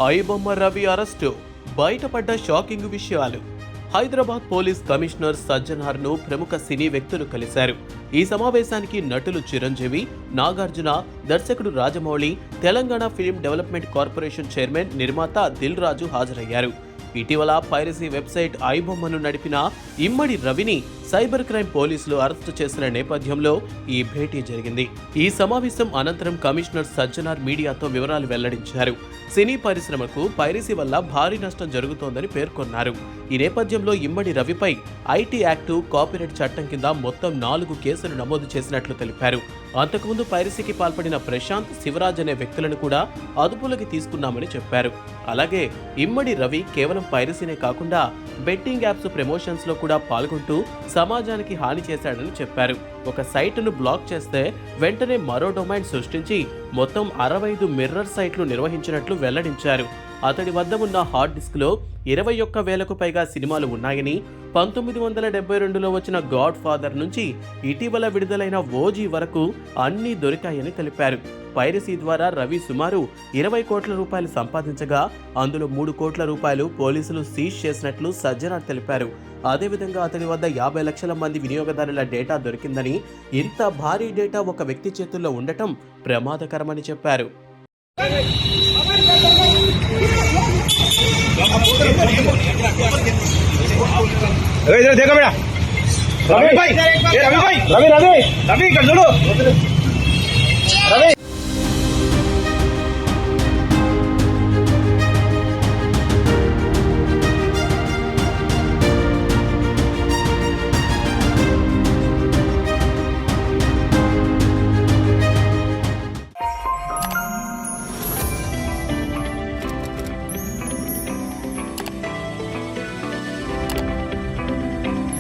IBomma Ravi arrest, బయటపడ్డ shocking విషయాలు. Hyderabad police commissioner సజ్జనార్ను ప్రముఖ సినీ వ్యక్తులు కలిశారు. ఈ సమావేశానికి నటులు చిరంజీవి, నాగార్జున, దర్శకుడు Rajamouli, Telangana film development corporation chairman, నిర్మాత దిల్ రాజు హాజరయ్యారు. ఇటీవల పైరసీ వెబ్సైట్ ఐబొమ్మను నడిపిన ఇమ్మడి రవిని సైబర్ క్రైమ్ పోలీసులు అరెస్టు చేసిన నేపథ్యంలో ఈ భేటీ జరిగింది. ఈ సమావేశం అనంతరం కమిషనర్ సజ్జనార్ మీడియాతో వివరాలు వెల్లడించారు. సినీ పరిశ్రమకు పైరసీ వల్ల భారీ నష్టం జరుగుతోందని పేర్కొన్నారు. ఈ నేపథ్యంలో ఇమ్మడి రవిపై ఐటీ యాక్టు, కాపీరైట్ చట్టం కింద మొత్తం 4 కేసులు నమోదు చేసినట్లు తెలిపారు. అంతకుముందు పైరసీకి పాల్పడిన ప్రశాంత్, శివరాజ్ అనే వ్యక్తులను కూడా అదుపులోకి తీసుకున్నామని చెప్పారు. అలాగే ఇమ్మడి రవి కేవలం పైరసీనే కాకుండా బెట్టింగ్ యాప్స్ ప్రమోషన్స్ లో కూడా పాల్గొంటూ సమాజానికి హాని చేశాడని చెప్పారు. ఒక సైట్ను బ్లాక్ చేస్తే వెంటనే మరో డొమైన్ సృష్టించి మొత్తం 65 మిర్రర్ సైట్లు నిర్వహించినట్లు వెల్లడించారు. అతడి వద్ద ఉన్న హార్డ్ డిస్క్ లో 21,000కు పైగా సినిమాలు ఉన్నాయని, 1972లో వచ్చిన గాడ్ ఫాదర్ నుంచి ఇటీవల విడుదలైన ఓజీ వరకు అన్నీ దొరికాయని తెలిపారు. పైరసీ ద్వారా రవి సుమారు 20 కోట్ల రూపాయలు సంపాదించగా అందులో 3 కోట్ల రూపాయలు పోలీసులు సీజ్ చేసినట్లు సజ్జనార్ తెలిపారు. అదేవిధంగా అతడి వద్ద 50 లక్షల మంది వినియోగదారుల డేటా దొరికిందని, ఇంత భారీ డేటా ఒక వ్యక్తి చేతుల్లో ఉండటం ప్రమాదకరమని చెప్పారు. देखो बेटा रवि भाई रवि रवि रवि रवि कर दो।